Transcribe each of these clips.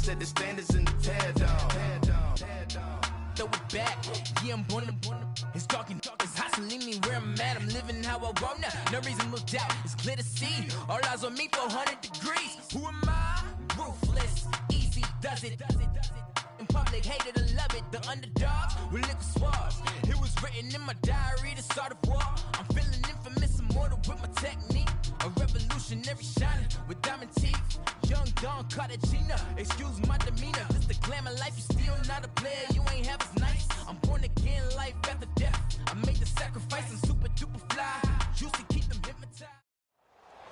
set the standards in the tear down. Throw it back, yeah, I'm born to it's talking, it's hustling me where I'm at. I'm living how I want now. No reason to doubt, it's clear to see. All eyes on me, 400 degrees. Who am I? Ruthless, easy, does it. In public, hated or love it. The underdogs with liquor swabs. It was written in my diary, the start of war. I'm feeling infamous, immortal with my technique. A revolutionary shining with diamond teeth. Young Don Cartagena, excuse my demeanor. This the glamour life, you still not a player. You ain't half as nice. I'm born again, life after death. I made the sacrifice and super duper fly. Used to keep them hypnotized.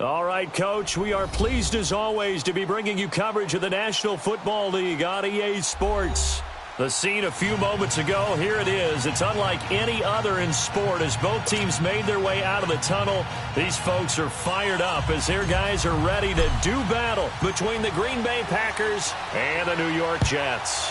All right, Coach, we are pleased as always to be bringing you coverage of the National Football League on EA Sports. The scene a few moments ago, here it is. It's unlike any other in sport as both teams made their way out of the tunnel. These folks are fired up as their guys are ready to do battle between the Green Bay Packers and the New York Jets.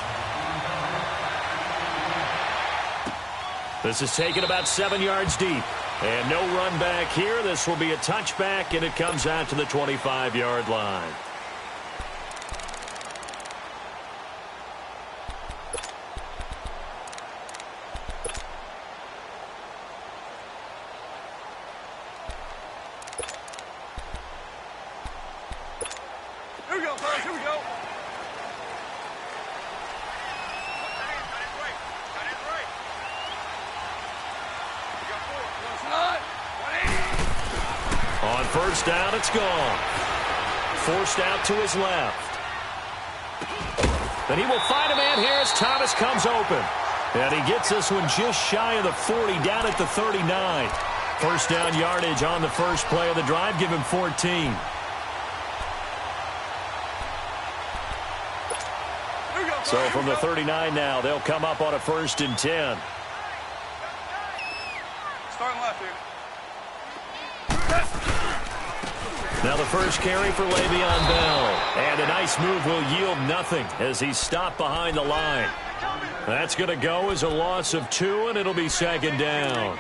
This is taken about 7 yards deep. And no run back here. This will be a touchback, and it comes out to the 25-yard line. Here we go, fellas. Here we go. On first down, it's gone. Forced out to his left. And he will find a man here as Thomas comes open. And he gets this one just shy of the 40, down at the 39. First down yardage on the first play of the drive. Give him 14. So from the 39 now, they'll come up on a 1st and 10. Starting left here. Now the first carry for Le'Veon Bell. And a nice move will yield nothing as he's stopped behind the line. That's going to go as a loss of 2, and it'll be 2nd down.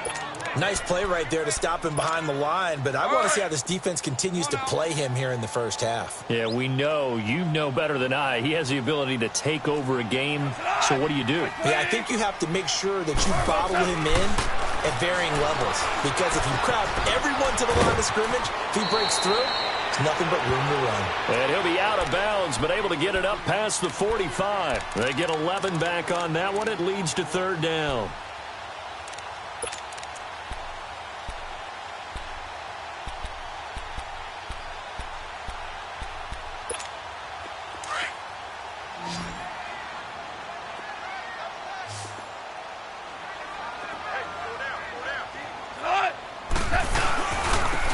Nice play right there to stop him behind the line, but I want to see how this defense continues to play him here in the first half. Yeah, we know. You know better than I. He has the ability to take over a game, so what do you do? Yeah, I think you have to make sure that you bottle him in at varying levels, because if you crowd everyone to the line of scrimmage, if he breaks through, there's nothing but room to run. And he'll be out of bounds, but able to get it up past the 45. They get 11 back on that one. It leads to 3rd down.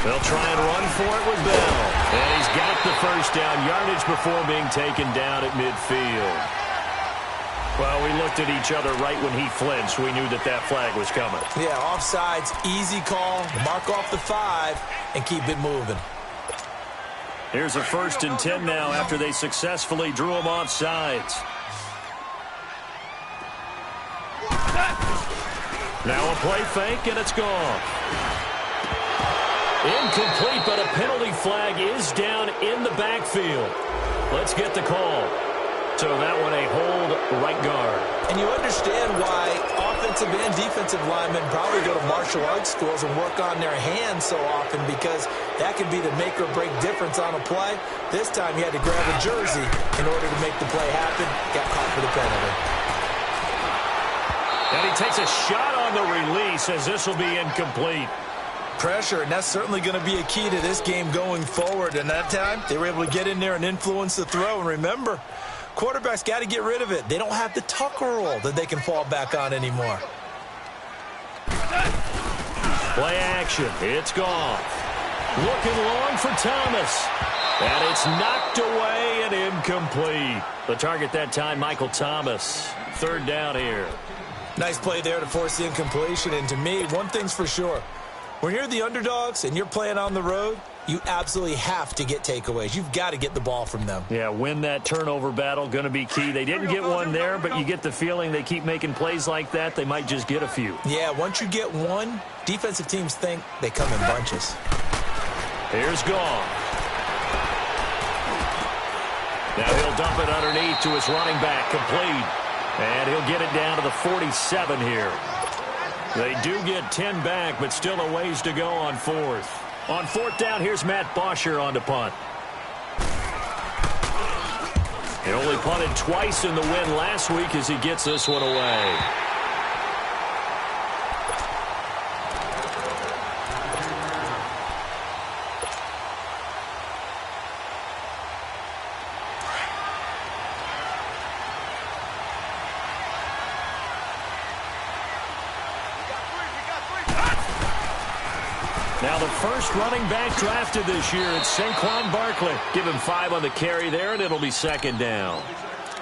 They'll try and run for it with Bell. And he's got the first down yardage before being taken down at midfield. Well, we looked at each other right when he flinched. We knew that that flag was coming. Yeah, offsides, easy call. Mark off the 5 and keep it moving. Here's a 1st and 10 now after they successfully drew him off sides. Now a play fake, and it's gone. Incomplete, but a penalty flag is down in the backfield. Let's get the call. So that one a hold right guard. And you understand why offensive and defensive linemen probably go to martial arts schools and work on their hands so often, because that can be the make or break difference on a play. This time he had to grab a jersey in order to make the play happen. Got caught for the penalty. And he takes a shot on the release as this will be incomplete. Pressure, and that's certainly going to be a key to this game going forward. And that time, they were able to get in there and influence the throw. And remember, quarterbacks got to get rid of it. They don't have the tuck roll that they can fall back on anymore. Play action. It's gone. Looking long for Thomas. And it's knocked away and incomplete. The target that time, Michael Thomas. 3rd down here. Nice play there to force the incompletion. And to me, one thing's for sure. When you're the underdogs and you're playing on the road, you absolutely have to get takeaways. You've got to get the ball from them. Yeah, win that turnover battle, going to be key. They didn't get one there, but you get the feeling they keep making plays like that, they might just get a few. Yeah, once you get one, defensive teams think they come in bunches. Here's Gone. Now he'll dump it underneath to his running back, complete. And he'll get it down to the 47 here. They do get 10 back, but still a ways to go on fourth. On fourth down, here's Matt Bosher on to punt. He only punted twice in the win last week as he gets this one away. Now the first running back drafted this year, it's Saquon Barkley. Give him 5 on the carry there, and it'll be second down.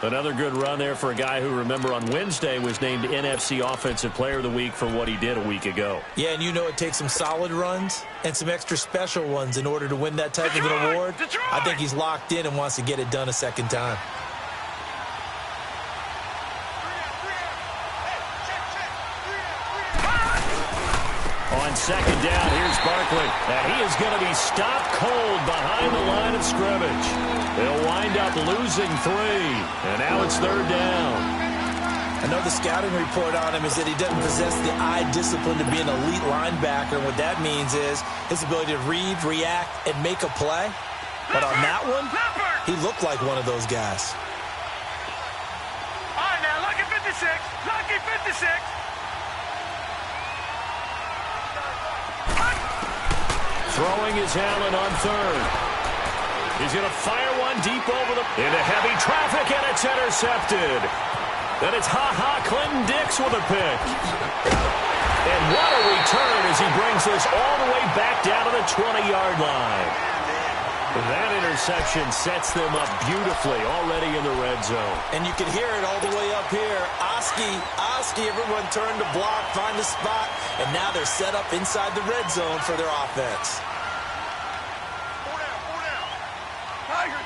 Another good run there for a guy who, remember, on Wednesday was named NFC Offensive Player of the Week for what he did a week ago. Yeah, and you know it takes some solid runs and some extra special ones in order to win that type of an award. I think he's locked in and wants to get it done a second time. On second down, here's Barkley. And he is going to be stopped cold behind the line of scrimmage. They'll wind up losing 3. And now it's third down. I know the scouting report on him is that he doesn't possess the eye discipline to be an elite linebacker. And what that means is his ability to read, react, and make a play. But on that one, he looked like one of those guys. All right, now, lucky 56. Lucky 56. Throwing is Allen on third. He's going to fire one deep over into heavy traffic, and it's intercepted. Then it's Clinton Dix with a pick. And what a return as he brings this all the way back down to the 20-yard line. That interception sets them up beautifully already in the red zone. And you can hear it all the way up here. Oski, everyone turned to block, find the spot, and now they're set up inside the red zone for their offense. 4 down. Tiger.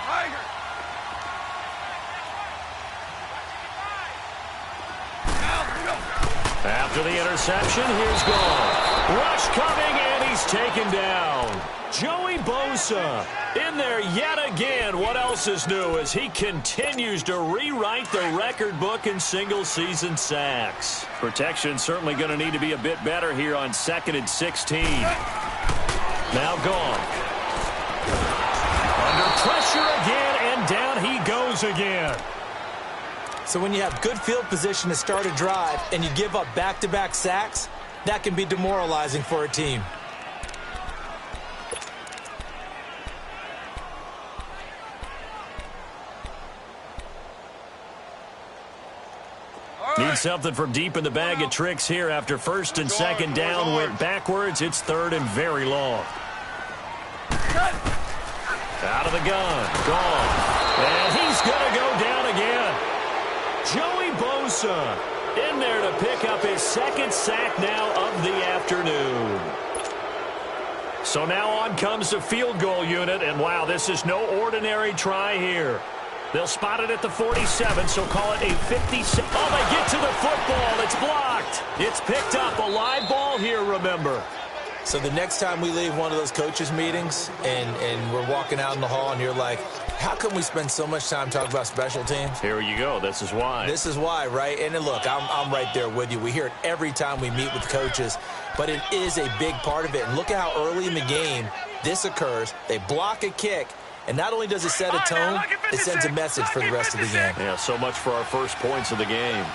After the interception, here's gone. Rush coming, and he's taken down. Joey Bosa in there yet again. What else is new as he continues to rewrite the record book in single-season sacks. Protection certainly going to need to be a bit better here on 2nd and 16. Now gone. Under pressure again, and down he goes again. So when you have good field position to start a drive and you give up back-to-back sacks, that can be demoralizing for a team. Need something from deep in the bag of tricks here after 1st and 2nd down went backwards. It's 3rd and very long. Out of the gun. Gone. And he's going to go down again. Joey Bosa in there to pick up his 2nd sack now of the afternoon. So now on comes the field goal unit. And wow, this is no ordinary try here. They'll spot it at the 47, so call it a 56. Oh, they get to the football. It's blocked. It's picked up. A live ball here, remember. So the next time we leave one of those coaches' meetings and we're walking out in the hall and you're like, how come we spend so much time talking about special teams? Here you go. This is why. This is why, right? And look, I'm right there with you. We hear it every time we meet with coaches, but it is a big part of it. And look at how early in the game this occurs. They block a kick. And not only does it set a tone, it sends a message for the rest of the game. Yeah, so much for our first points of the game.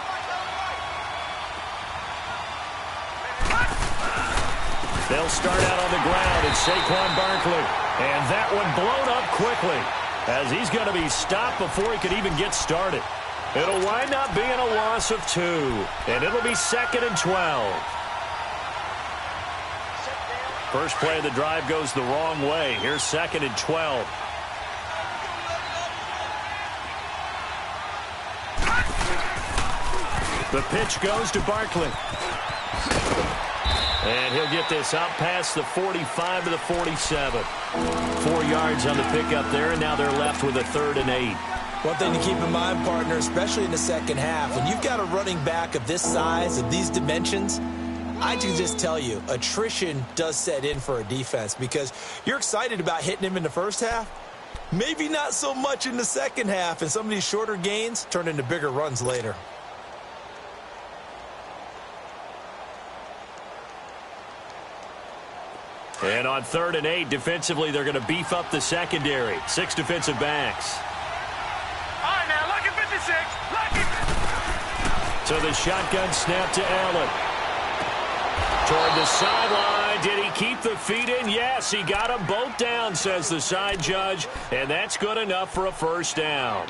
They'll start out on the ground. It's Saquon Barkley. And that one blown up quickly as he's going to be stopped before he could even get started. It'll wind up being a loss of 2. And it'll be 2nd and 12. First play of the drive goes the wrong way. Here's 2nd and 12. The pitch goes to Barkley. And he'll get this out past the 45 to the 47. 4 yards on the pickup there, and now they're left with a 3rd and 8. One thing to keep in mind, partner, especially in the second half, when you've got a running back of this size, of these dimensions, I can just tell you, attrition does set in for a defense because you're excited about hitting him in the first half, Maybe not so much in the second half, and some of these shorter gains turn into bigger runs later. And on 3rd and 8, defensively, they're going to beef up the secondary. 6 defensive backs. All right, now, lucky 56. Lucky. So the shotgun snap to Allen. Toward the sideline. Did he keep the feet in? Yes, he got them both down, says the side judge. And that's good enough for a first down.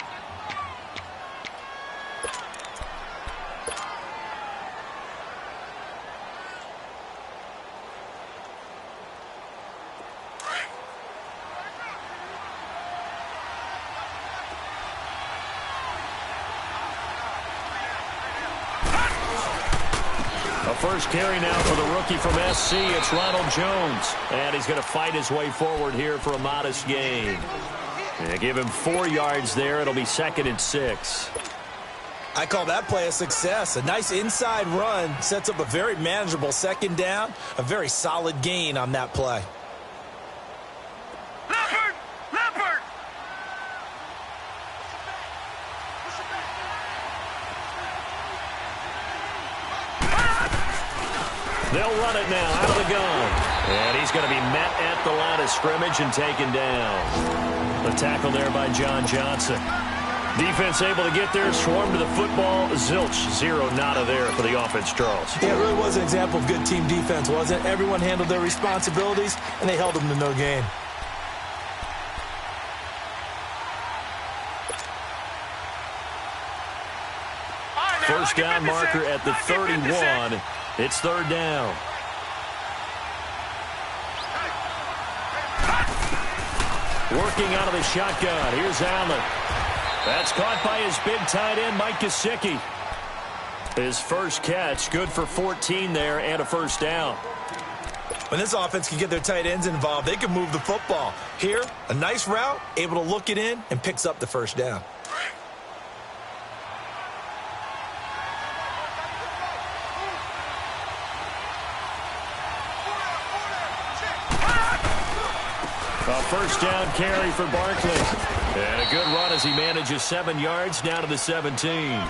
First carry now for the rookie from SC. It's Ronald Jones. And he's going to fight his way forward here for a modest gain. And give him 4 yards there. It'll be 2nd and 6. I call that play a success. A nice inside run sets up a very manageable 2nd down. A very solid gain on that play. Leopard! Leopard! They'll run it now out of the gun. And he's going to be met at the line of scrimmage and taken down. The tackle there by John Johnson. Defense able to get there, swarm to the football. Zilch, 0 nada there for the offense, Charles. Yeah, it really was an example of good team defense, wasn't it? Everyone handled their responsibilities, and they held them to no gain. First down marker at the 31. It's 3rd down. Working out of the shotgun. Here's Allen. That's caught by his big tight end, Mike Gesicki. His first catch, good for 14 there and a first down. When this offense can get their tight ends involved, they can move the football. Here, a nice route, able to look it in, and picks up the first down. A first down carry for Barkley. And a good run as he manages 7 yards down to the 17.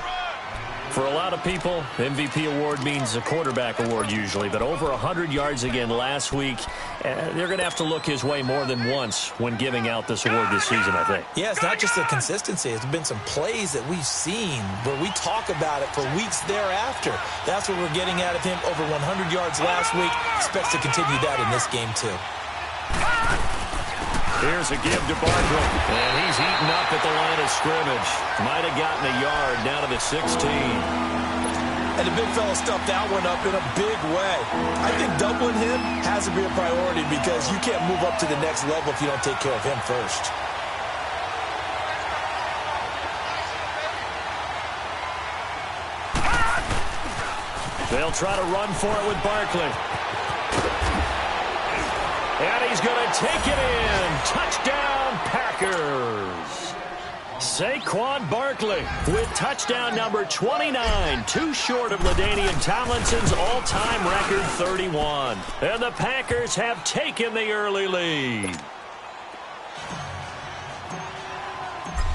For a lot of people, MVP award means a quarterback award usually, but over 100 yards again last week. They're going to have to look his way more than once when giving out this award this season, I think. Yeah, it's not just the consistency. It's been some plays that we've seen where we talk about it for weeks thereafter. That's what we're getting out of him. Over 100 yards last week. Expects to continue that in this game, too. Here's a give to Barkley. And he's eaten up at the line of scrimmage. Might have gotten a yard down to the 16. And the big fella stuffed that one up in a big way. I think doubling him has to be a priority because you can't move up to the next level if you don't take care of him first. They'll try to run for it with Barkley. And he's going to take it in. Touchdown, Packers. Saquon Barkley with touchdown number 29. Too short of LaDainian Tomlinson's all-time record 31. And the Packers have taken the early lead.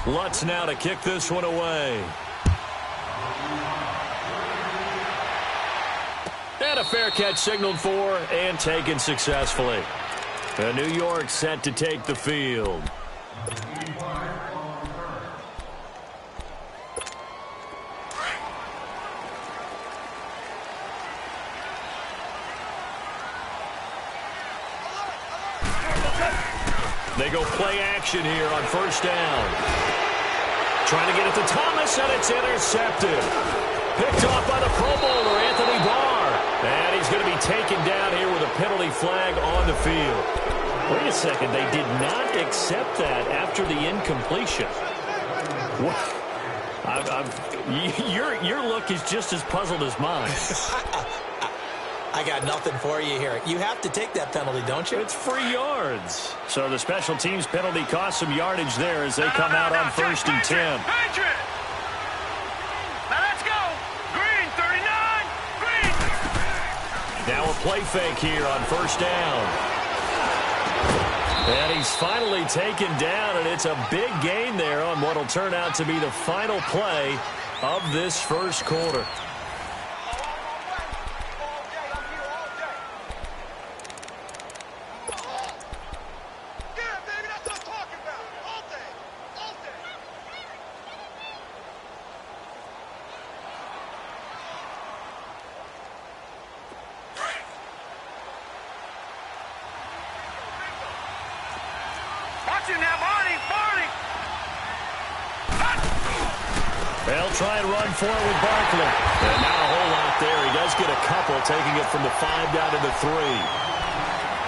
Lutz now to kick this one away. And a fair catch signaled for and taken successfully. And New York set to take the field. They go play action here on first down. Trying to get it to Thomas, and it's intercepted. Picked off by the Pro Bowler, Anthony Barr. And he's going to be taken down here with a penalty flag on the field. Wait a second, they did not accept that after the incompletion. What? Your look is just as puzzled as mine. I got nothing for you here. You have to take that penalty, don't you? It's free yards. So the special teams penalty cost some yardage there as they come out on 1st and 10. Patriot! Now let's go! Green, 39! Green! Now a play fake here on first down. And he's finally taken down, and it's a big gain there on what will turn out to be the final play of this first quarter. They'll try and run for it with Barkley. And not a whole lot there. He does get a couple, taking it from the 5 down to the 3.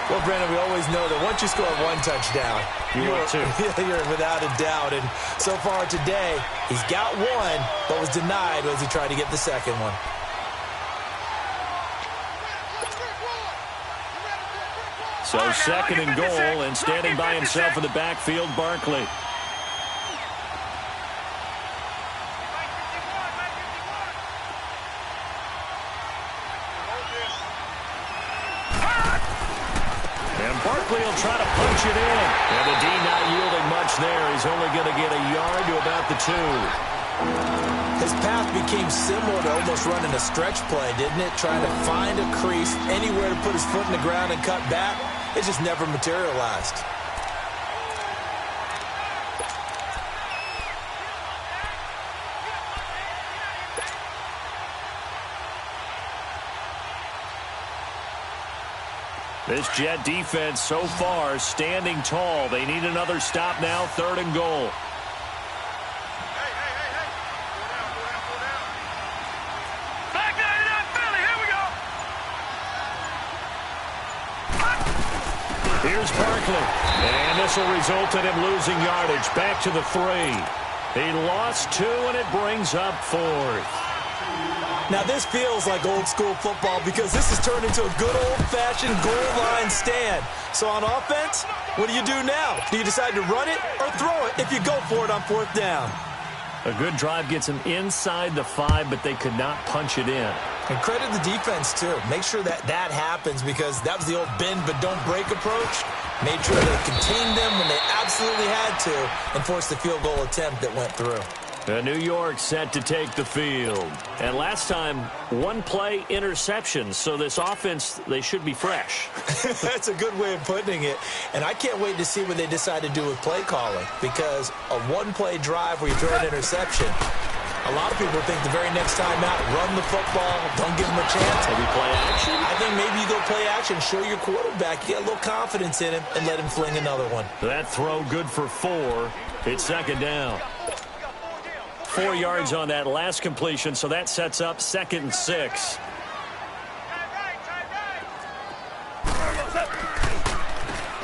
Well, Brandon, we always know that once you score one touchdown, you're without a doubt. And so far today, he's got one, but was denied as he tried to get the second one. So 2nd and goal, and standing by himself in the backfield, Barkley. Barkley will try to punch it in. And the D not yielding much there. He's only going to get a yard to about the 2. His path became similar to almost running a stretch play, didn't it? Trying to find a crease, anywhere to put his foot in the ground and cut back. It just never materialized. This Jet defense so far standing tall. They need another stop now, 3rd and goal. Back 99 Philly, here we go. Here's Barkley. And this will result in him losing yardage. Back to the 3. He lost 2, and it brings up 4th. Now, this feels like old-school football because this has turned into a good old-fashioned goal line stand. So on offense, what do you do now? Do you decide to run it or throw it if you go for it on 4th down? A good drive gets him inside the 5, but they could not punch it in. And credit the defense, too. Make sure that happens because that was the old bend but don't break approach. Made sure they contained them when they absolutely had to and forced the field goal attempt that went through. New York set to take the field. And last time, 1-play interception. So this offense, they should be fresh. That's a good way of putting it. And I can't wait to see what they decide to do with play calling. Because a 1-play drive where you throw an interception, a lot of people think the very next time out, run the football, don't give them a chance. Maybe play action? I think maybe you go play action, show your quarterback, get a little confidence in him, and let him fling another one. That throw good for 4. It's 2nd down. 4 yards on that last completion, so that sets up 2nd and 6.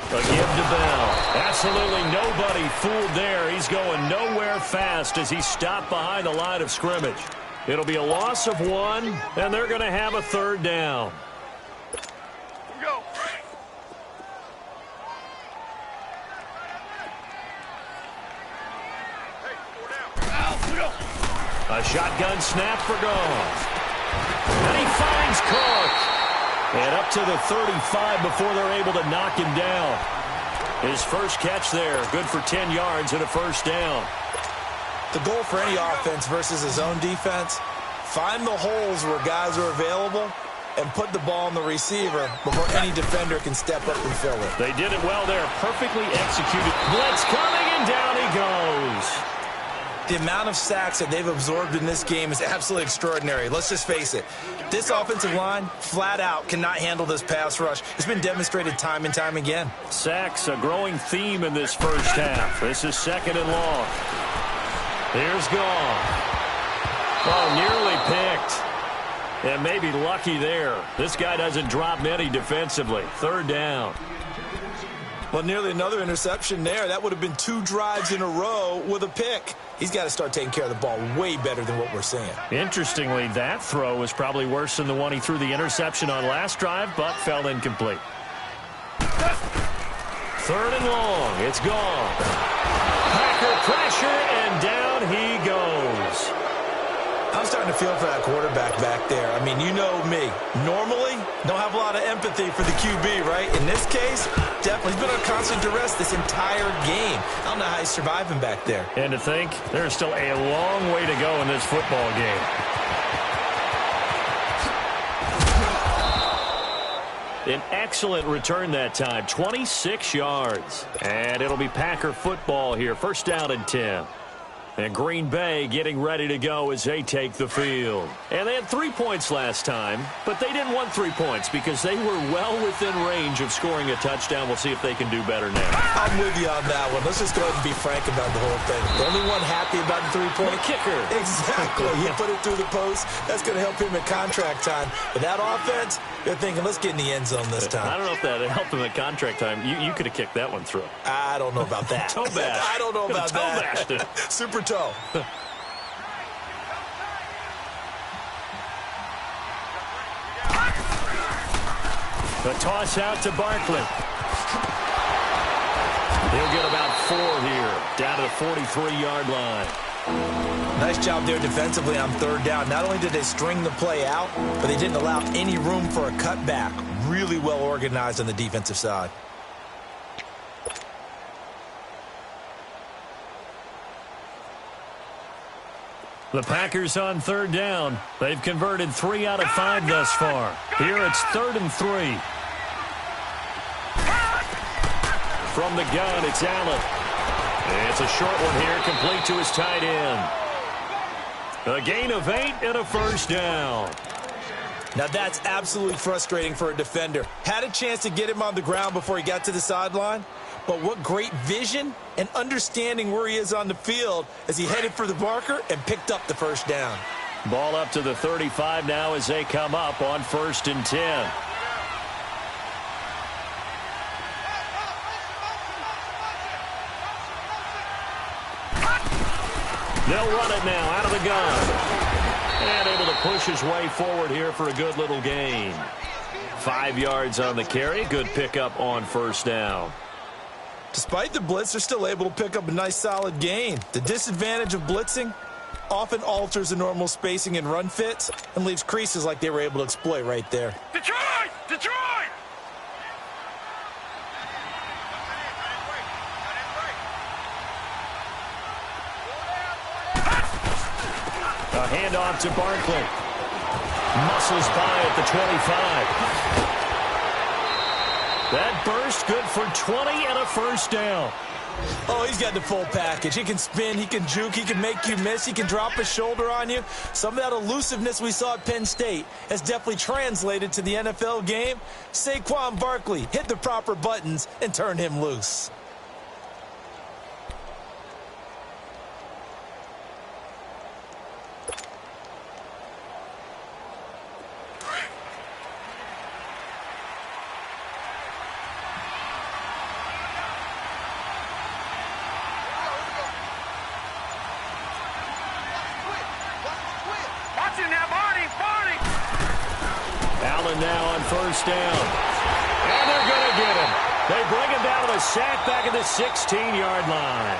A give to Bell. Absolutely nobody fooled there. He's going nowhere fast as he stopped behind the line of scrimmage. It'll be a loss of 1, and they're going to have a 3rd down. A shotgun snap for Goff. And he finds Cook. And up to the 35 before they're able to knock him down. His first catch there, good for 10 yards and a 1st down. The goal for any offense versus his own defense, find the holes where guys are available and put the ball on the receiver before any defender can step up and fill it. They did it well there. Perfectly executed. Blitz coming, and down he goes. The amount of sacks that they've absorbed in this game is absolutely extraordinary. Let's just face it. This offensive line, flat out, cannot handle this pass rush. It's been demonstrated time and time again. Sacks, a growing theme in this first half. This is 2nd and long. Here's Goff. Oh, nearly picked. And maybe lucky there. This guy doesn't drop many defensively. 3rd down. Well, nearly another interception there. That would have been 2 drives in a row with a pick. He's got to start taking care of the ball way better than what we're seeing. Interestingly, that throw was probably worse than the one he threw the interception on last drive, but fell incomplete. 3rd and long. It's gone. Packer pressure, and down he goes. I'm starting to feel for that quarterback back there. I mean, you know me. Normally, don't have a lot of empathy for the QB, right? In this case, definitely. He's been on constant duress this entire game. I don't know how he's surviving back there. And to think, there's still a long way to go in this football game. An excellent return that time, 26 yards. And it'll be Packer football here, first down and 10. And Green Bay getting ready to go as they take the field. And they had 3 points last time, but they didn't want 3 points because they were well within range of scoring a touchdown. We'll see if they can do better now. I'm with you on that one. Let's just go ahead and be frank about the whole thing. The only one happy about the 3-point kicker. Exactly. He put it through the post. That's going to help him in contract time. But that offense, they're thinking, let's get in the end zone this time. I don't know if that helped him at contract time. You could have kicked that one through. I don't know about that. Toe bash. I don't know about that. Toe bashed it. Super toe. The toss out to Barkley. He'll get about 4 here, down to the 43-yard line. Nice job there defensively on third down. Not only did they string the play out, but they didn't allow any room for a cutback. Really well organized on the defensive side. The Packers on third down. They've converted 3 out of 5 thus far. Here it's 3rd and 3. From the gun, it's Allen. It's a short one here, complete to his tight end. A gain of 8 and a first down. Now that's absolutely frustrating for a defender. Had a chance to get him on the ground before he got to the sideline. But what great vision and understanding where he is on the field as he headed for the marker and picked up the first down. Ball up to the 35 now as they come up on 1st and 10. They'll run it now out of the gun. And able to push his way forward here for a good little gain. 5 yards on the carry. Good pickup on first down. Despite the blitz, they're still able to pick up a nice solid gain. The disadvantage of blitzing often alters the normal spacing and run fits and leaves creases like they were able to exploit right there. Detroit! Detroit! A handoff to Barkley. Muscles by at the 25. That burst good for 20 and a first down. Oh, he's got the full package. He can spin, he can juke, he can make you miss, he can drop a shoulder on you. Some of that elusiveness we saw at Penn State has definitely translated to the NFL game. Saquon Barkley hit the proper buttons and turned him loose. Now on first down. And they're going to get him. They bring him down with a sack back at the 16-yard line.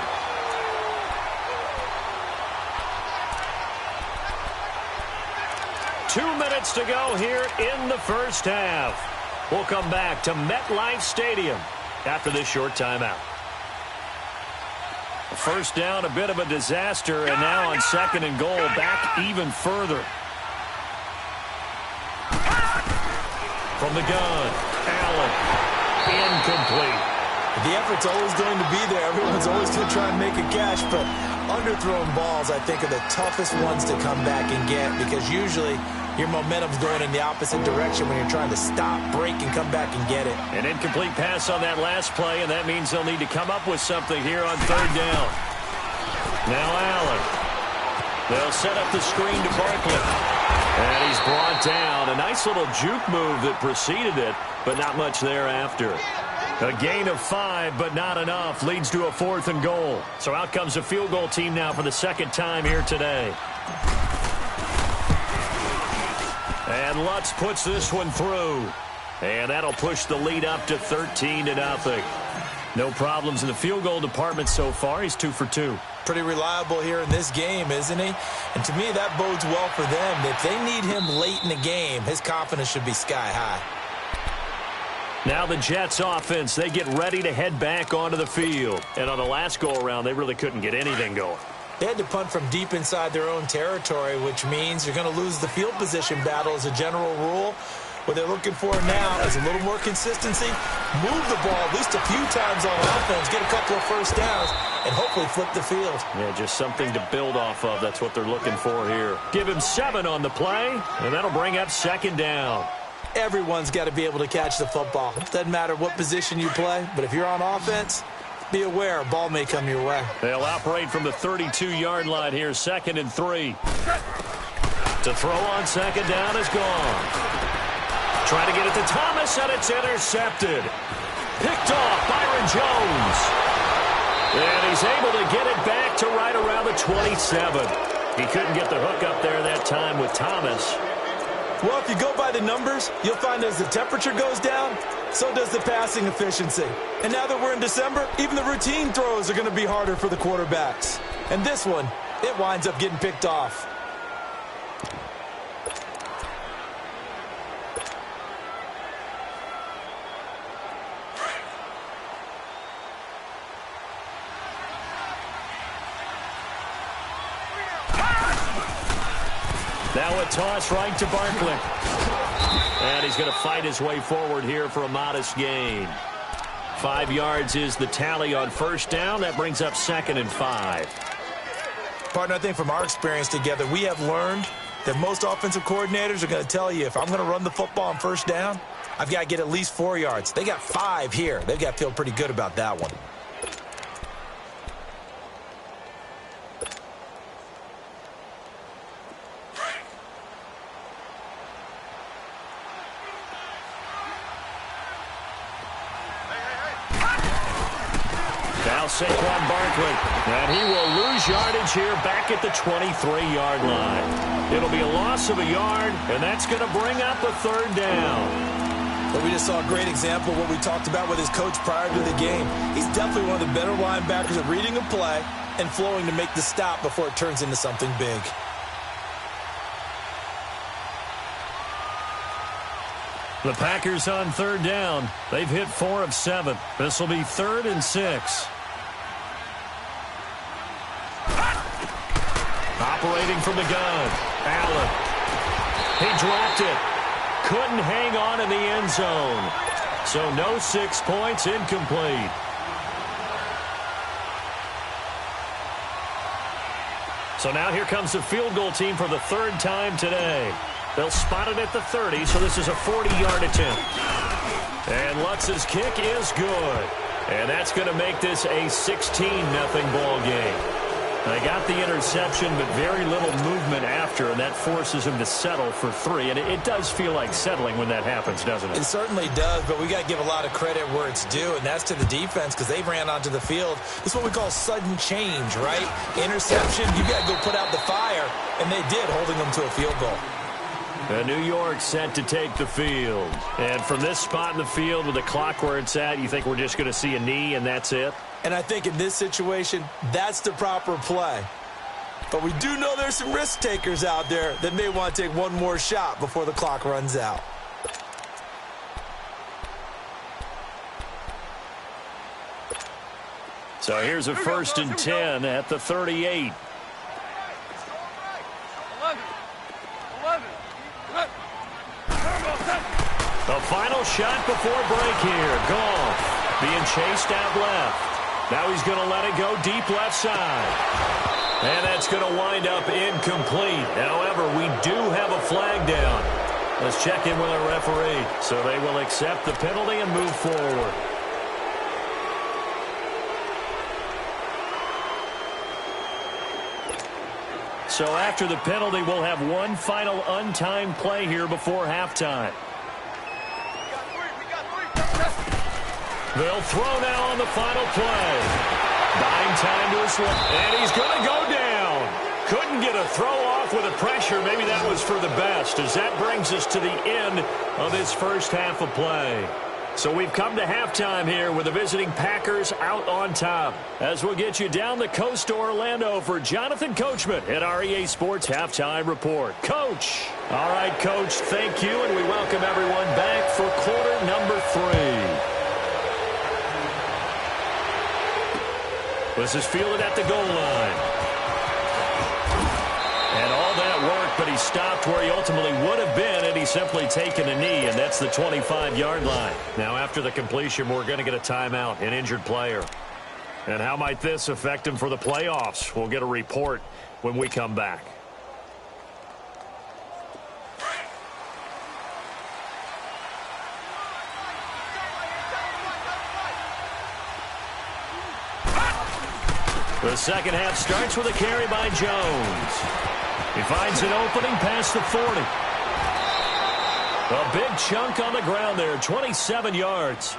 Two minutes to go here in the first half. We'll come back to MetLife Stadium after this short timeout. First down, a bit of a disaster, and now on 2nd and goal, back even further. From the gun, Allen, incomplete. The effort's always going to be there. Everyone's always going to try and make a catch, but underthrown balls, I think, are the toughest ones to come back and get because usually your momentum's going in the opposite direction when you're trying to stop, break, and come back and get it. An incomplete pass on that last play, and that means they'll need to come up with something here on third down. Now Allen. They'll set up the screen to Barkley. And he's brought down. A nice little juke move that preceded it, but not much thereafter. A gain of 5, but not enough. Leads to a 4th and goal. So out comes a field goal team now for the second time here today. And Lutz puts this one through. And that'll push the lead up to 13-0. No problems in the field goal department so far. He's 2 for 2. Pretty reliable here in this game, isn't he? And to me, that bodes well for them. If they need him late in the game, his confidence should be sky high. Now the Jets offense, they get ready to head back onto the field. And on the last go-around, they really couldn't get anything going. They had to punt from deep inside their own territory, which means you're going to lose the field position battle as a general rule. What they're looking for now is a little more consistency, move the ball at least a few times on offense, get a couple of first downs, and hopefully flip the field. Yeah, just something to build off of. That's what they're looking for here. Give him 7 on the play, and that'll bring up 2nd down. Everyone's got to be able to catch the football. Doesn't matter what position you play, but if you're on offense, be aware a ball may come your way. They'll operate from the 32-yard line here, 2nd and 3. To throw on 2nd down is gone. Trying to get it to Thomas, and it's intercepted. Picked off Byron Jones. And he's able to get it back to right around the 27. He couldn't get the hook up there that time with Thomas. Well, if you go by the numbers, you'll find as the temperature goes down, so does the passing efficiency. And now that we're in December, even the routine throws are going to be harder for the quarterbacks. And this one, it winds up getting picked off. Now a toss right to Barkley. And he's going to fight his way forward here for a modest gain. 5 yards is the tally on 1st down. That brings up 2nd and 5. Partner, I think from our experience together, we have learned that most offensive coordinators are going to tell you, if I'm going to run the football on 1st down, I've got to get at least 4 yards. They got 5 here. They've got to feel pretty good about that one. Now Saquon Barkley, and he will lose yardage here back at the 23-yard line. It'll be a loss of a yard, and that's going to bring up a 3rd down. But we just saw a great example of what we talked about with his coach prior to the game. He's definitely one of the better linebackers at reading a play and flowing to make the stop before it turns into something big. The Packers on 3rd down. They've hit 4 of 7. This will be 3rd and 6. Operating from the gun, Allen. He dropped it. Couldn't hang on in the end zone. So no 6 points, incomplete. So now here comes the field goal team for the 3rd time today. They'll spot it at the 30, so this is a 40-yard attempt. And Lutz's kick is good. And that's going to make this a 16-0 ball game. They got the interception, but very little movement after, and that forces him to settle for 3. And it does feel like settling when that happens, doesn't it? It certainly does, but we got to give a lot of credit where it's due, and that's to the defense because they ran onto the field. It's what we call sudden change, right? Interception, you got to go put out the fire, and they did, holding them to a field goal. And New York set to take the field. And from this spot in the field with the clock where it's at, you think we're just going to see a knee and that's it? And I think in this situation, that's the proper play. But we do know there's some risk takers out there that may want to take one more shot before the clock runs out. So here's a 1st and 10 at the 38. The final shot before break here. Goff being chased out left. Now he's going to let it go deep left side. And that's going to wind up incomplete. However, we do have a flag down. Let's check in with our referee. So they will accept the penalty and move forward. So after the penalty, we'll have one final untimed play here before halftime. They'll throw now on the final play. Buying time to his left. And he's going to go down. Couldn't get a throw off with the pressure. Maybe that was for the best, as that brings us to the end of this first half of play. So we've come to halftime here with the visiting Packers out on top. As we'll get you down the coast to Orlando for Jonathan Coachman at our EA Sports Halftime Report. Coach. All right, Coach, thank you, and we welcome everyone back for quarter number 3. This is fielded at the goal line. And all that work, but he stopped where he ultimately would have been, and he's simply taken a knee, and that's the 25-yard line. Now, after the completion, we're going to get a timeout, an injured player. And how might this affect him for the playoffs? We'll get a report when we come back. The second half starts with a carry by Jones. He finds an opening past the 40. A big chunk on the ground there, 27 yards.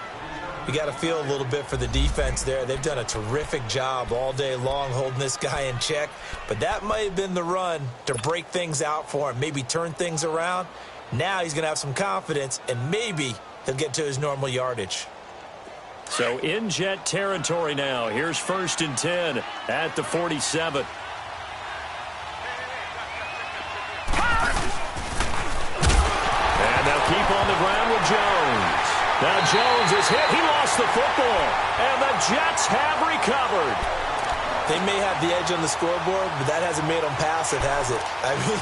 You got to feel a little bit for the defense there. They've done a terrific job all day long holding this guy in check. But that might have been the run to break things out for him, maybe turn things around. Now he's going to have some confidence, and maybe he'll get to his normal yardage. So in Jet territory now. Here's 1st and 10 at the 47. And they'll keep on the ground with Jones. Now Jones is hit. He lost the football. And the Jets have recovered. They may have the edge on the scoreboard, but that hasn't made them passive, has it? I mean,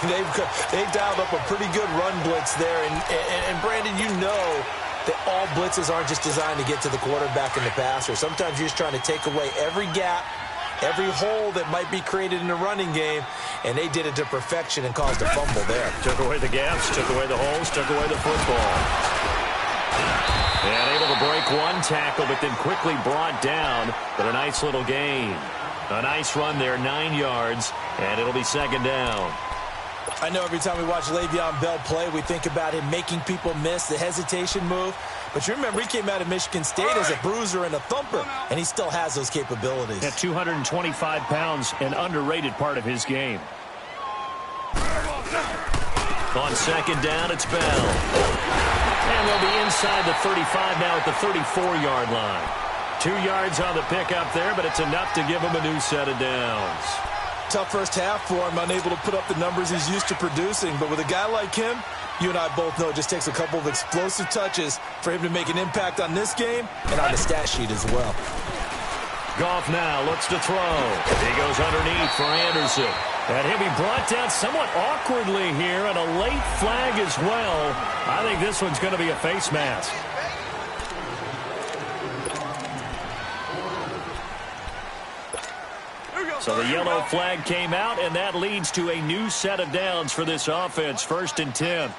they've dialed up a pretty good run blitz there. And Brandon, you know that all blitzes aren't just designed to get to the quarterback and the passer. Sometimes you're just trying to take away every gap, every hole that might be created in the running game, and they did it to perfection and caused a fumble there. Took away the gaps, took away the holes, took away the football. And able to break one tackle, but then quickly brought down. But a nice little gain. A nice run there, 9 yards, and it'll be 2nd down. I know every time we watch Le'Veon Bell play, we think about him making people miss, the hesitation move. But you remember, he came out of Michigan State as a bruiser and a thumper, and he still has those capabilities. At 225 pounds, an underrated part of his game. On 2nd down, it's Bell. And they'll be inside the 35 now at the 34-yard line. 2 yards on the pickup there, but it's enough to give him a new set of downs. Tough first half for him, unable to put up the numbers he's used to producing. But with a guy like him, you and I both know it just takes a couple of explosive touches for him to make an impact on this game and on the stat sheet as well. Goff now looks to throw. He goes underneath for Anderson. And he'll be brought down somewhat awkwardly here, and a late flag as well. I think this one's going to be a face mask. So the yellow flag came out, and that leads to a new set of downs for this offense. 1st and 10.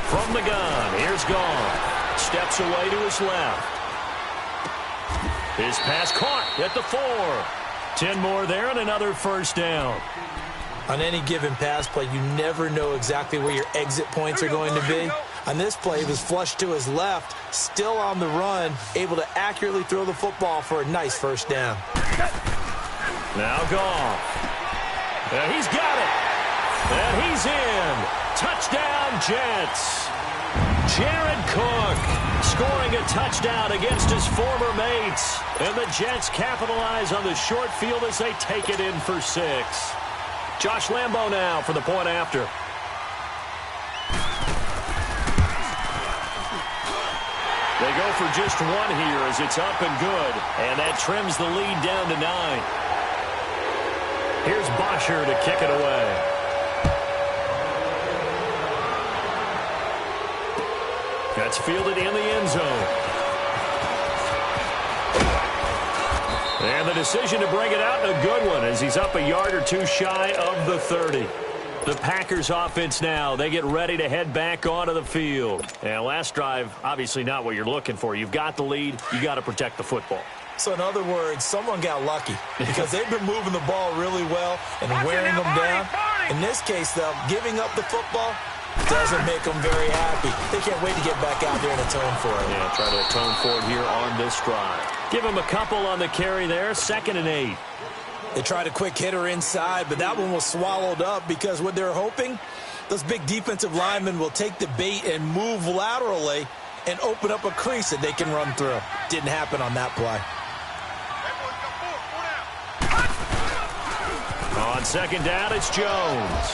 From the gun, here's Goff. Steps away to his left. His pass caught at the 4. 10 more there and another 1st down. On any given pass play, you never know exactly where your exit points are going to be. On this play, he was flushed to his left, still on the run, able to accurately throw the football for a nice 1st down. Now Goff. And he's got it. And he's in. Touchdown, Jets. Jared Cook scoring a touchdown against his former mates. And the Jets capitalize on the short field as they take it in for 6. Josh Lambo now for the point after. They go for just 1 here as it's up and good. And that trims the lead down to 9. Here's Bosher to kick it away. That's fielded in the end zone. And the decision to bring it out, a good one, as he's up a yard or 2 shy of the 30. The Packers offense now, they get ready to head back onto the field. And last drive, obviously not what you're looking for. You've got the lead. You got to protect the football. So in other words, someone got lucky because they've been moving the ball really well and wearing them down. In this case, though, giving up the football doesn't make them very happy. They can't wait to get back out there and atone for it. Yeah, try to atone for it here on this drive. Give them a couple on the carry there, 2nd and 8. They tried a quick hitter inside, but that one was swallowed up because what they're hoping Those big defensive linemen will take the bait and move laterally and open up a crease that they can run through. Didn't happen on that play. On second down, it's Jones.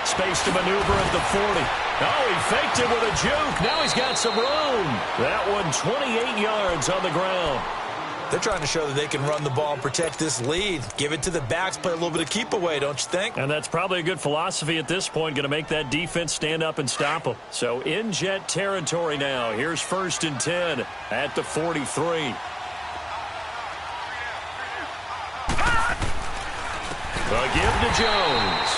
Space to maneuver at the 40. Oh, he faked it with a juke. Now he's got some room. That one 28 yards on the ground. They're trying to show that they can run the ball and protect this lead. Give it to the backs, play a little bit of keep away, don't you think? And that's probably a good philosophy at this point, going to make that defense stand up and stop them. So in jet territory now. Here's 1st and 10 at the 43. A give to Jones.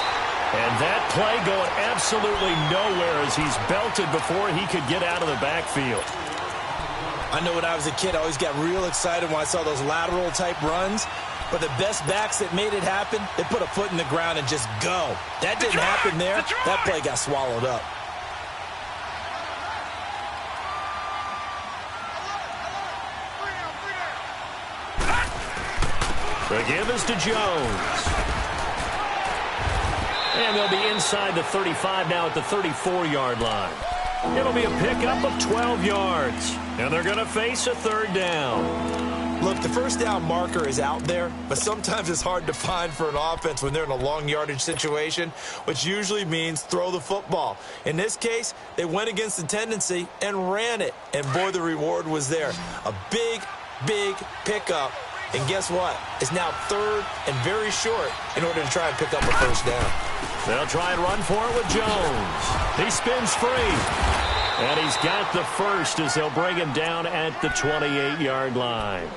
And that play going absolutely nowhere as he's belted before he could get out of the backfield. I know when I was a kid, I always got real excited when I saw those lateral-type runs. But the best backs that made it happen, they put a foot in the ground and just go. That didn't happen there. That play got swallowed up. The give is to Jones. And they'll be inside the 35 now at the 34-yard line. It'll be a pickup of 12 yards. And they're going to face a 3rd down. Look, the first down marker is out there, but sometimes it's hard to find for an offense when they're in a long yardage situation, which usually means throw the football. In this case, they went against the tendency and ran it. And, boy, the reward was there. A big, big pickup. And guess what? It's now 3rd and very short in order to try and pick up a 1st down. They'll try and run for it with Jones. He spins free. And he's got the 1st as they'll bring him down at the 28-yard line.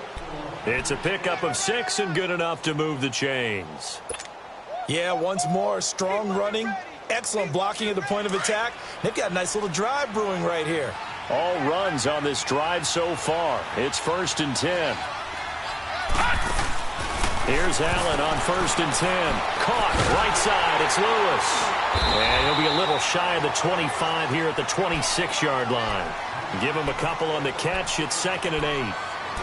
It's a pickup of 6 and good enough to move the chains. Yeah, once more, strong running, excellent blocking at the point of attack. They've got a nice little drive brewing right here. All runs on this drive so far. It's 1st and 10. Here's Allen on 1st and 10. Caught right side. It's Lewis. And he'll be a little shy of the 25 here at the 26-yard line. Give him a couple on the catch. It's 2nd and 8.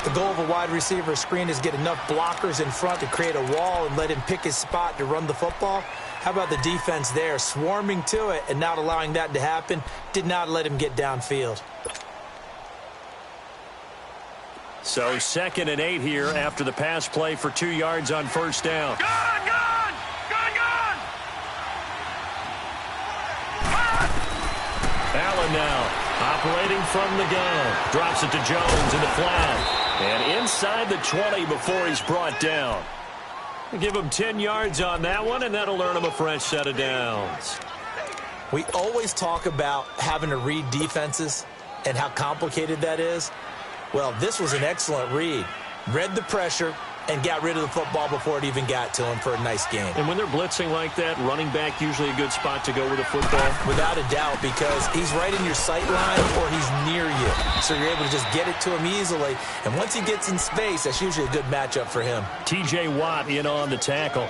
The goal of a wide receiver screen is get enough blockers in front to create a wall and let him pick his spot to run the football. How about the defense there, swarming to it and not allowing that to happen? Did not let him get downfield. So 2nd and 8 here after the pass play for 2 yards on 1st down. Gone, gone! Gone, gone! Allen now operating from the gun. Drops it to Jones in the flat. And inside the 20 before he's brought down. Give him 10 yards on that one, and that'll earn him a fresh set of downs. We always talk about having to read defenses and how complicated that is. Well, this was an excellent read. Read the pressure and got rid of the football before it even got to him for a nice game. And when they're blitzing like that, running back usually a good spot to go with the football? Without a doubt, because he's right in your sight line or he's near you. So you're able to just get it to him easily. And once he gets in space, that's usually a good matchup for him. T.J. Watt in on the tackle.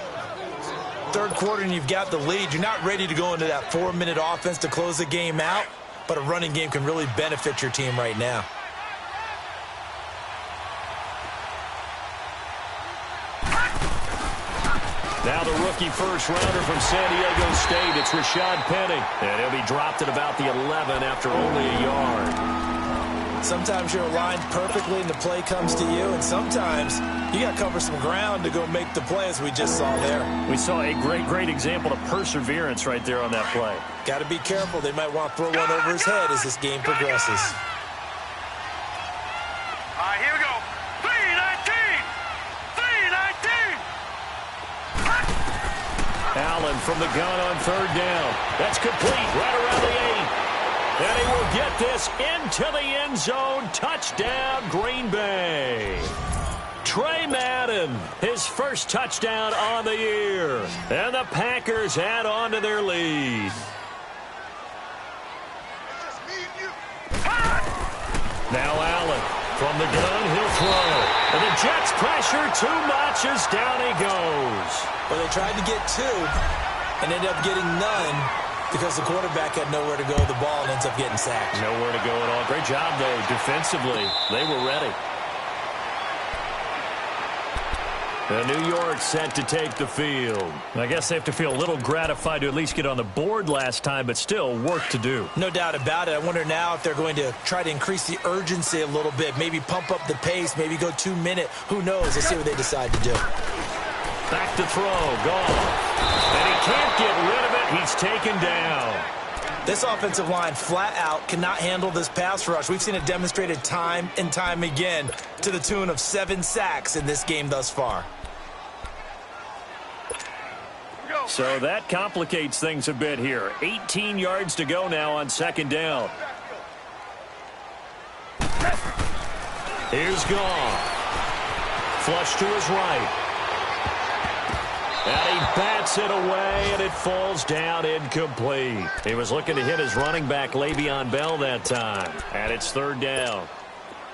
3rd quarter and you've got the lead. You're not ready to go into that 4-minute offense to close the game out, but a running game can really benefit your team right now. Now the rookie first-rounder from San Diego State, it's Rashad Penny. And he'll be dropped at about the 11 after only a yard. Sometimes you're aligned perfectly and the play comes to you, and sometimes you got to cover some ground to go make the play, as we just saw there. We saw a great example of perseverance right there on that play. Got to be careful. They might want to throw one over his head as this game progresses. All right, here we go. 3-19! 3-19! Allen from the gun on 3rd down. That's complete right around the 8. And he will get this into the end zone. Touchdown, Green Bay. Trey Madden, his first touchdown on the year. And the Packers add on to their lead. Now Allen from the gun, he'll throw. And the Jets pressure too much as down he goes. Well, they tried to get 2 and ended up getting none because the quarterback had nowhere to go with the ball and ends up getting sacked. Nowhere to go at all. Great job, though, defensively. They were ready. New York set to take the field. I guess they have to feel a little gratified to at least get on the board last time, but still work to do. No doubt about it. I wonder now if they're going to try to increase the urgency a little bit, maybe pump up the pace, maybe go 2-minute. Who knows? Let's see what they decide to do. Back to throw. Gone. And he can't get rid of it. He's taken down. This offensive line flat out cannot handle this pass rush. We've seen it demonstrated time and time again to the tune of 7 sacks in this game thus far. So that complicates things a bit here. 18 yards to go now on second down. Here's Gone. Flush to his right. And he bats it away, and it falls down incomplete. He was looking to hit his running back, Le'Veon Bell, that time. And it's third down.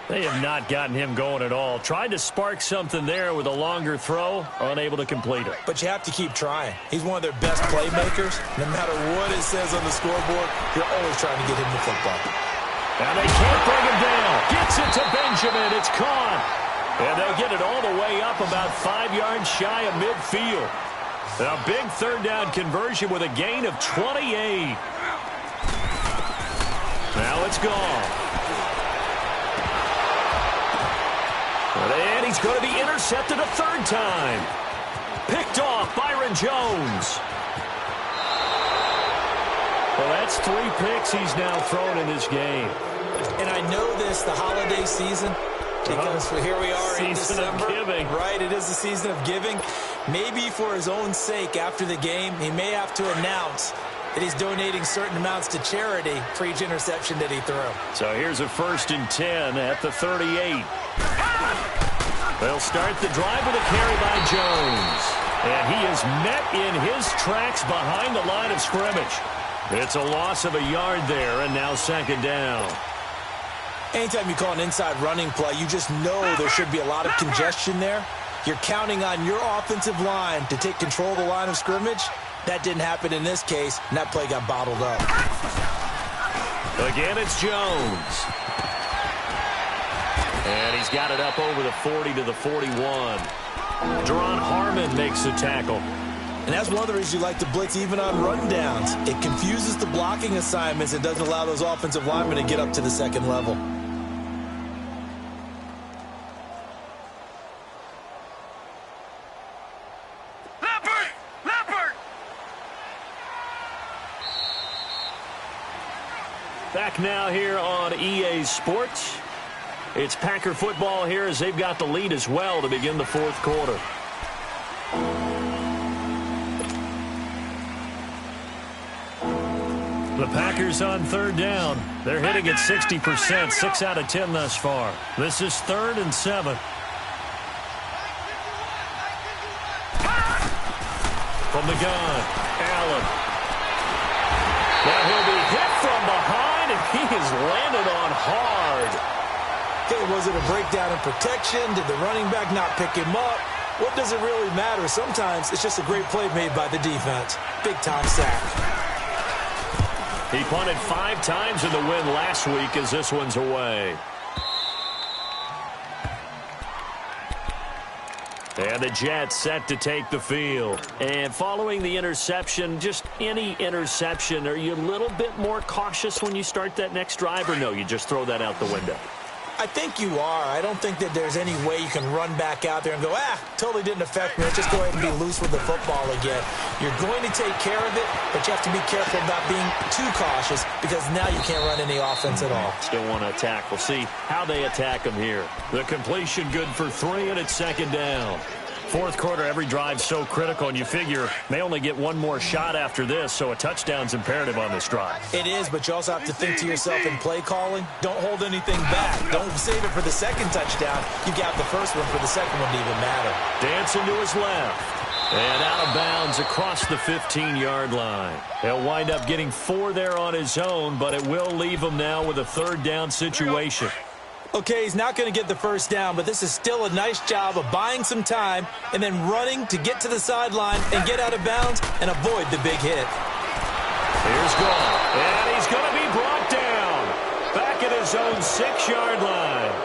They have not gotten him going at all. Tried to spark something there with a longer throw, unable to complete it. But you have to keep trying. He's one of their best playmakers. No matter what it says on the scoreboard, you're always trying to get him the football. And they can't bring him down. Gets it to Benjamin. It's caught. And they'll get it all the way up about 5 yards shy of midfield. A big third down conversion with a gain of 28. Now it's gone. And he's going to be intercepted a third time. Picked off Byron Jones. Well, that's 3 picks he's now thrown in this game. And I know this, the holiday season, because here we are in December. Season of giving. Right, it is the season of giving. Maybe for his own sake after the game, he may have to announce that he's donating certain amounts to charity for each interception that he threw. So here's a 1st and 10 at the 38. They'll start the drive with a carry by Jones. And he is met in his tracks behind the line of scrimmage. It's a loss of a yard there, and now second down. Anytime you call an inside running play, you just know there should be a lot of congestion there. You're counting on your offensive line to take control of the line of scrimmage. That didn't happen in this case, and that play got bottled up. Again, it's Jones. And he's got it up over the 40 to the 41. Deron Harmon makes the tackle. And that's one of the reasons you like to blitz even on rundowns. It confuses the blocking assignments. It doesn't allow those offensive linemen to get up to the second level. Back now here on EA Sports. It's Packer football here as they've got the lead as well to begin the fourth quarter. The Packers on third down. They're hitting at 60%, 6 out of 10 thus far. This is 3rd and 7. From the gun, Allen. Now he'll be hit from behind, and he is landed on hard. Okay, was it a breakdown in protection? Did the running back not pick him up? What does it really matter? Sometimes it's just a great play made by the defense. Big-time sack. He punted 5 times in the win last week as this one's away. And the Jets set to take the field. And following the interception, just any interception, are you a little bit more cautious when you start that next drive, or no, you just throw that out the window? I think you are. I don't think that there's any way you can run back out there and go, totally didn't affect me. Let's just go ahead and be loose with the football again. You're going to take care of it, but you have to be careful about being too cautious because now you can't run any offense at all. Still want to attack. We'll see how they attack them here. The completion good for 3, and it's second down. Fourth quarter, every drive's so critical, and you figure may only get one more shot after this, so a touchdown's imperative on this drive. It is, but you also have to think to yourself in play calling, don't hold anything back. Don't save it for the second touchdown. You got the first one for the second one to even matter. Dancing to his left. And out of bounds across the 15-yard line. He'll wind up getting 4 there on his own, but it will leave him now with a third down situation. Okay, he's not going to get the first down, but this is still a nice job of buying some time and then running to get to the sideline and get out of bounds and avoid the big hit. Here's Gone, and he's going to be brought down back at his own 6-yard line.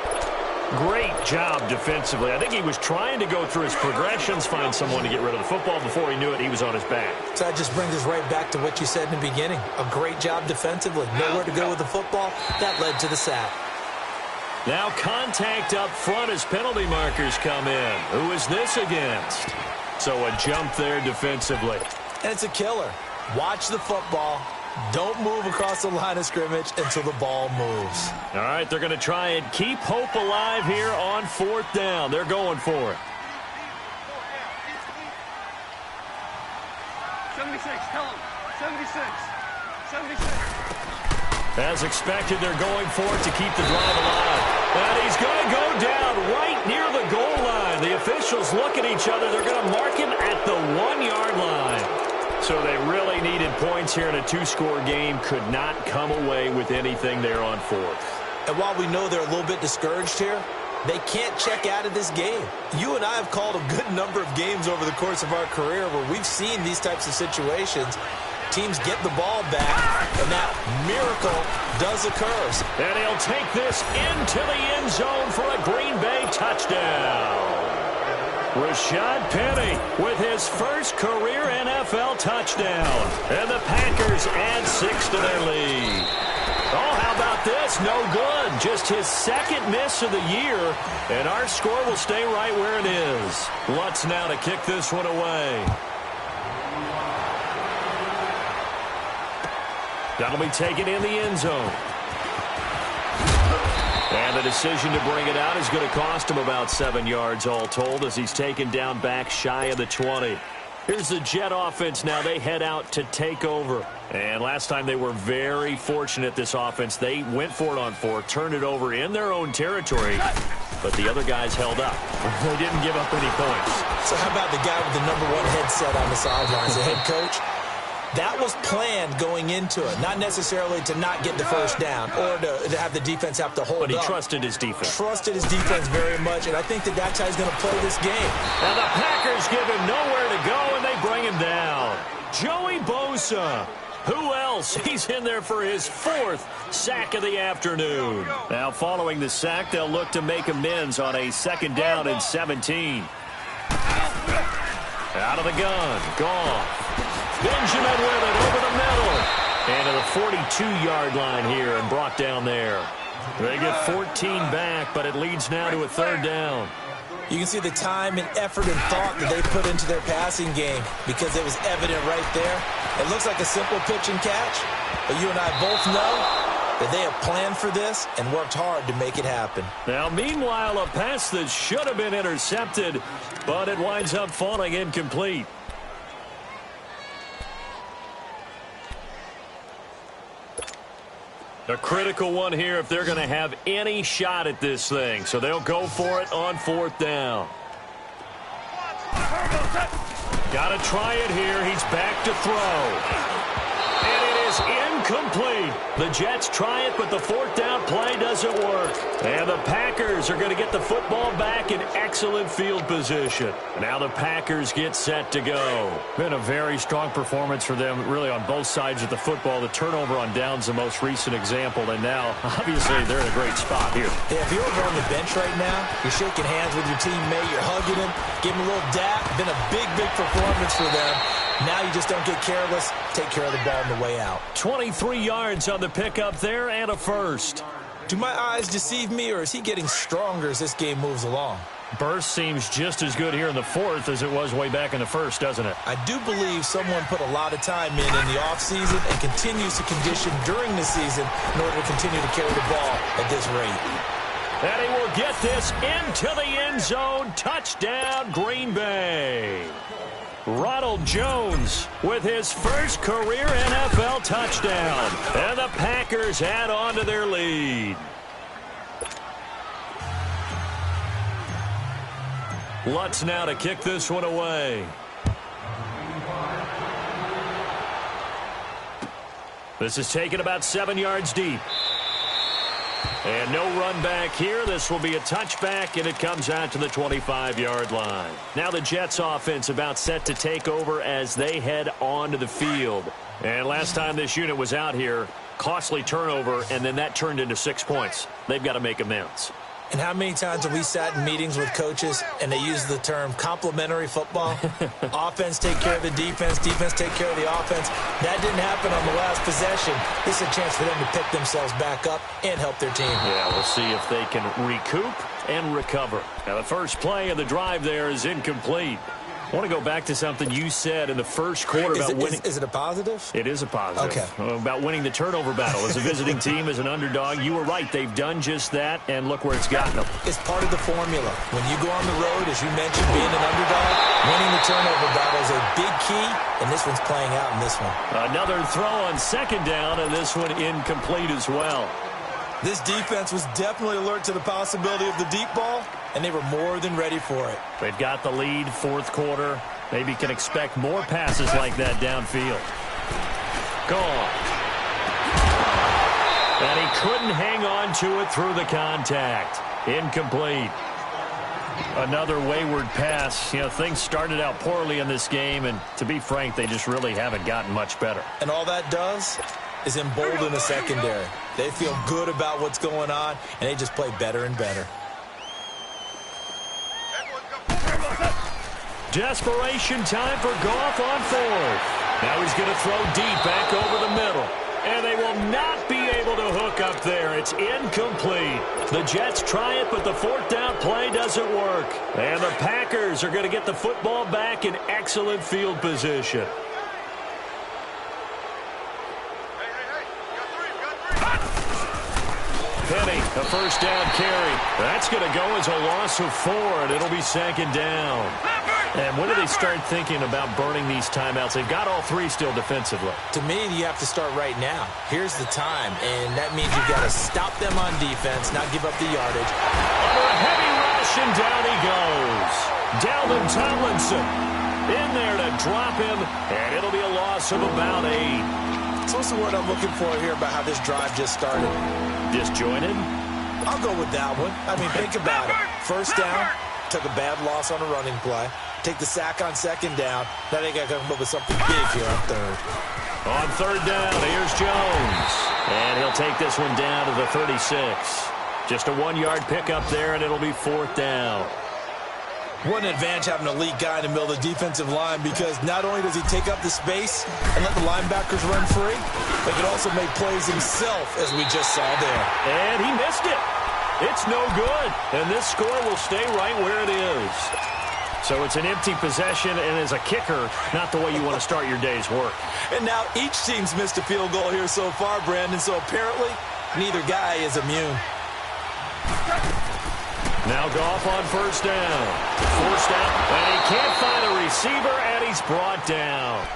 Great job defensively. I think he was trying to go through his progressions, find someone to get rid of the football. Before he knew it, he was on his back. So that just brings us right back to what you said in the beginning. A great job defensively. Nowhere to go with the football. That led to the sack. Now contact up front as penalty markers come in. Who is this against? So a jump there defensively. And it's a killer. Watch the football. Don't move across the line of scrimmage until the ball moves. All right, they're going to try and keep hope alive here on 4th down. They're going for it. 76, tell him. 76. 76. As expected, they're going for it to keep the drive alive. And he's going to go down right near the goal line. The officials look at each other. They're going to mark him at the 1-yard line. So they really needed points here in a 2-score game. Could not come away with anything there on 4th. And while we know they're a little bit discouraged here, they can't check out of this game. You and I have called a good number of games over the course of our career where we've seen these types of situations. Teams get the ball back, and that miracle does occur. And he'll take this into the end zone for a Green Bay touchdown. Rashad Penny with his first career NFL touchdown. And the Packers add 6 to their lead. Oh, how about this? No good. Just his second miss of the year. And our score will stay right where it is. Lutz now to kick this one away. That'll be taken in the end zone. And the decision to bring it out is going to cost him about 7 yards all told as he's taken down back shy of the 20. Here's the Jet offense now. They head out to take over. And last time they were very fortunate, this offense. They went for it on 4, turned it over in their own territory, but the other guys held up. They didn't give up any points. So how about the guy with the #1 headset on the sidelines, the head coach? That was planned going into it, not necessarily to not get the first down or to have the defense have to hold up. But he trusted his defense. Trusted his defense very much, and I think that that's how he's going to play this game. And the Packers give him nowhere to go, and they bring him down. Joey Bosa. Who else? He's in there for his 4th sack of the afternoon. Now, following the sack, they'll look to make amends on a 2nd down and 17. Out of the gun. Gone. Benjamin with it over the middle. And to the 42-yard line here and brought down there. They get 14 back, but it leads now to a 3rd down. You can see the time and effort and thought that they put into their passing game because it was evident right there. It looks like a simple pitch and catch, but you and I both know that they have planned for this and worked hard to make it happen. Now, meanwhile, a pass that should have been intercepted, but it winds up falling incomplete. A critical one here if they're going to have any shot at this thing. So they'll go for it on 4th down. Got to try it here. He's back to throw. And it is incomplete. The Jets try it, but the 4th down play doesn't work. And the Packers are going to get the football back in excellent field position. Now the Packers get set to go. Been a very strong performance for them, really, on both sides of the football. The turnover on downs, the most recent example. And now, obviously, they're in a great spot here. Yeah, if you're over on the bench right now, you're shaking hands with your teammate, you're hugging him, giving him a little dap. Been a big, big performance for them. Now you just don't get careless. Take care of the ball on the way out. 23 yards on the pickup there and a 1st. Do my eyes deceive me, or is he getting stronger as this game moves along? Burst seems just as good here in the 4th as it was way back in the 1st, doesn't it? I do believe someone put a lot of time in the offseason and continues to condition during the season in order to continue to carry the ball at this rate. And he will get this into the end zone. Touchdown, Green Bay. Ronald Jones with his first career NFL touchdown. And the Packers add on to their lead. Lutz now to kick this one away. This is taken about 7 yards deep. And no run back here. This will be a touchback, and it comes out to the 25-yard line. Now the Jets offense about set to take over as they head onto the field. And last time this unit was out here, costly turnover, and then that turned into 6 points. They've got to make amends. And how many times have we sat in meetings with coaches and they use the term complementary football? Offense take care of the defense, defense take care of the offense. That didn't happen on the last possession. This is a chance for them to pick themselves back up and help their team. Yeah, we'll see if they can recoup and recover. Now, the first play of the drive there is incomplete. I want to go back to something you said in the first quarter about winning. Is it a positive? It is a positive. Okay. About winning the turnover battle. As a visiting team, as an underdog, you were right. They've done just that, and look where it's gotten them. It's part of the formula. When you go on the road, as you mentioned, being an underdog, winning the turnover battle is a big key, and this one's playing out in this one. Another throw on second down, and this one incomplete as well. This defense was definitely alert to the possibility of the deep ball, and they were more than ready for it. They've got the lead, fourth quarter. Maybe can expect more passes like that downfield. Gone. And he couldn't hang on to it through the contact. Incomplete. Another wayward pass. You know, things started out poorly in this game, and to be frank, they just really haven't gotten much better. And all that does is embolden the secondary. They feel good about what's going on, and they just play better and better. Desperation time for Goff on fourth. Now he's going to throw deep back over the middle. And they will not be able to hook up there. It's incomplete. The Jets try it, but the fourth down play doesn't work. And the Packers are going to get the football back in excellent field position. Penny, a first down carry. That's going to go as a loss of 4, and it'll be second down. And when do they start thinking about burning these timeouts? They've got all 3 still defensively. To me, you have to start right now. Here's the time, and that means you've got to stop them on defense, not give up the yardage. Under a heavy rush, and down he goes. Dalvin Tomlinson in there to drop him, and it'll be a loss of about 8. So what's the word I'm looking for here about how this drive just started? Disjointed? I'll go with that one. I mean, think about it. First down, took a bad loss on a running play. Take the sack on second down. Now they got to come up with something big here on third. On third down, here's Jones. And he'll take this one down to the 36. Just a 1-yard pickup there, and it'll be fourth down. What an advantage having an elite guy in the middle of the defensive line, because not only does he take up the space and let the linebackers run free, but he can also make plays himself, as we just saw there. And he missed it. It's no good. And this score will stay right where it is. So it's an empty possession, and as a kicker, not the way you want to start your day's work. And now each team's missed a field goal here so far, Brandon, so apparently neither guy is immune. Now Goff on first down. Forced out, and he can't find a receiver, and he's brought down.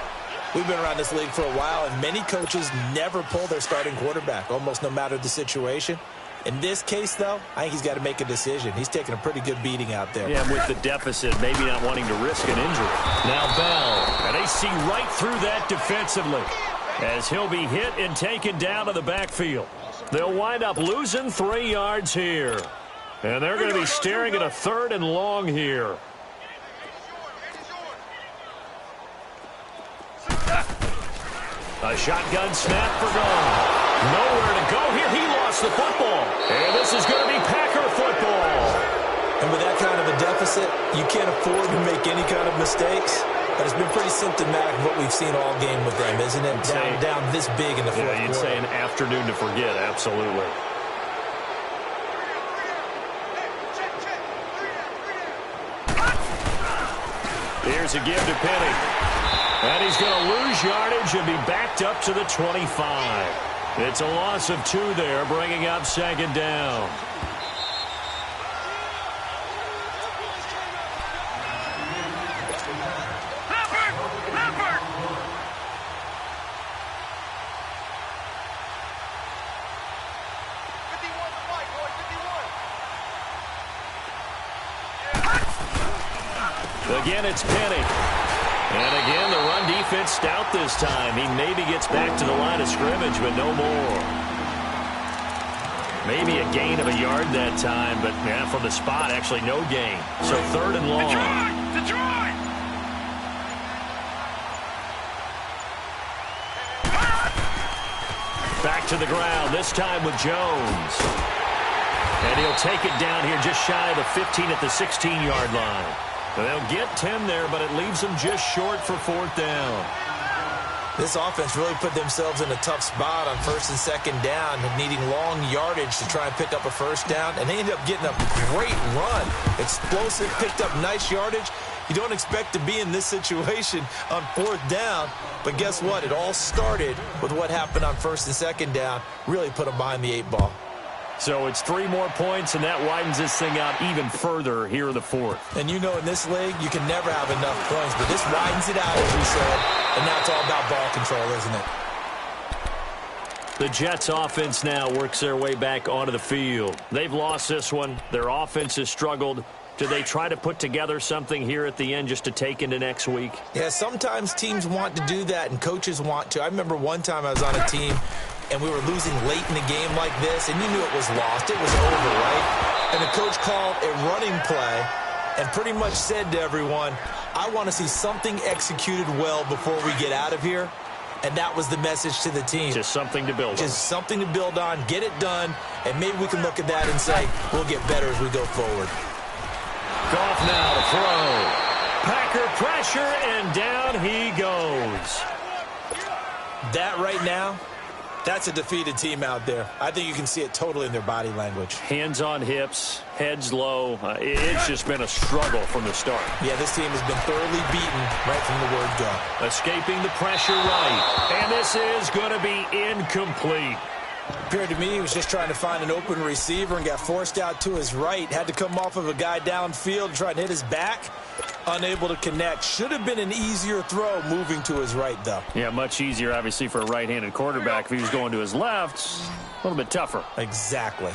We've been around this league for a while, and many coaches never pull their starting quarterback, almost no matter the situation. In this case, though, I think he's got to make a decision. He's taking a pretty good beating out there. Yeah, with the deficit, maybe not wanting to risk an injury. Now Bell, and they see right through that defensively as he'll be hit and taken down to the backfield. They'll wind up losing 3 yards here. And they're going to be staring at a 3rd and long here. A shotgun snap for Goff. Nowhere to go here. He lost the football. And this is going to be Packer football. And with that kind of a deficit, you can't afford to make any kind of mistakes. But it's been pretty symptomatic of what we've seen all game with them, isn't it? Down this big in the fourth quarter. You'd say an afternoon to forget, absolutely. Here's a give to Penny. And he's going to lose yardage and be backed up to the 25. It's a loss of 2 there, bringing up second down. Again, it's Penny. And again, the run defense stout this time. He maybe gets back to the line of scrimmage, but no more. Maybe a gain of a yard that time, but yeah, from the spot, actually no gain. So 3rd and long. Detroit! Back to the ground, this time with Jones. And he'll take it down here just shy of the 15 at the 16-yard line. They'll get 10 there, but it leaves them just short for 4th down. This offense really put themselves in a tough spot on 1st and 2nd down, needing long yardage to try and pick up a 1st down, and they ended up getting a great run. Explosive, picked up nice yardage. You don't expect to be in this situation on 4th down, but guess what? It all started with what happened on 1st and 2nd down. Really put them behind the 8 ball. So it's 3 more points, and that widens this thing out even further here in the 4th. And you know in this league, you can never have enough points, but this widens it out, as we said, and now it's all about ball control, isn't it? The Jets offense now works their way back onto the field. They've lost this one. Their offense has struggled. Do they try to put together something here at the end just to take into next week? Yeah, sometimes teams want to do that, and coaches want to. I remember one time I was on a team, and we were losing late in the game like this, and you knew it was lost. It was over, right? And the coach called a running play and pretty much said to everyone, I want to see something executed well before we get out of here. And that was the message to the team. Just something to build on. Just something to build on, get it done, and maybe we can look at that and say, we'll get better as we go forward. Goff now to throw. Packer pressure, and down he goes. That right now, that's a defeated team out there. I think you can see it totally in their body language. Hands on hips, heads low. It's just been a struggle from the start. Yeah, this team has been thoroughly beaten right from the word go. Escaping the pressure right. And this is going to be incomplete. Appeared to me he was just trying to find an open receiver and got forced out to his right. Had to come off of a guy downfield, try and hit his back. Unable to connect. Should have been an easier throw moving to his right, though. Yeah, much easier, obviously, for a right-handed quarterback. If he was going to his left, a little bit tougher. Exactly.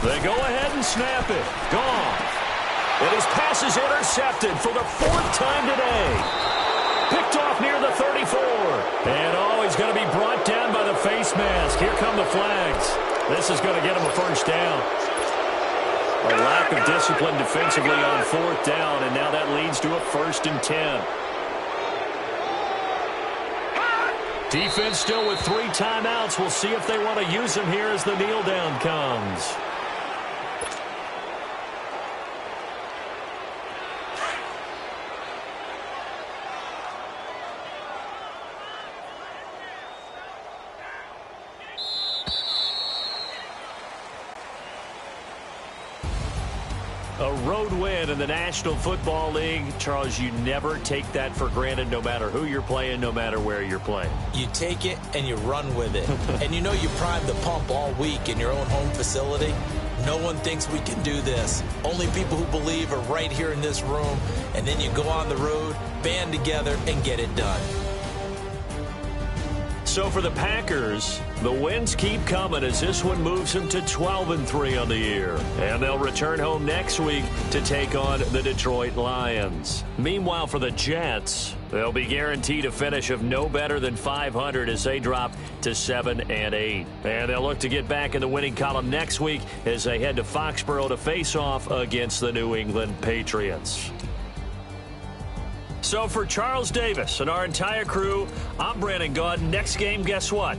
They go ahead and snap it. Gone. And his pass is intercepted for the 4th time today. Picked off near the 34. And, he's going to be brought down by the face mask. Here come the flags. This is going to get him a 1st down. A lack of discipline defensively on 4th down, and now that leads to a 1st and 10. Defense still with 3 timeouts. We'll see if they want to use them here as the kneel down comes. A road win in the National Football League. Charles, you never take that for granted, no matter who you're playing, no matter where you're playing. You take it and you run with it. And you know you primed the pump all week in your own home facility. No one thinks we can do this. Only people who believe are right here in this room. And then you go on the road, band together, and get it done. So for the Packers, the wins keep coming as this one moves them to 12-3 on the year. And they'll return home next week to take on the Detroit Lions. Meanwhile, for the Jets, they'll be guaranteed a finish of no better than 500 as they drop to 7-8. And they'll look to get back in the winning column next week as they head to Foxborough to face off against the New England Patriots. So for Charles Davis and our entire crew, I'm Brandon Gaudin. Next game, guess what?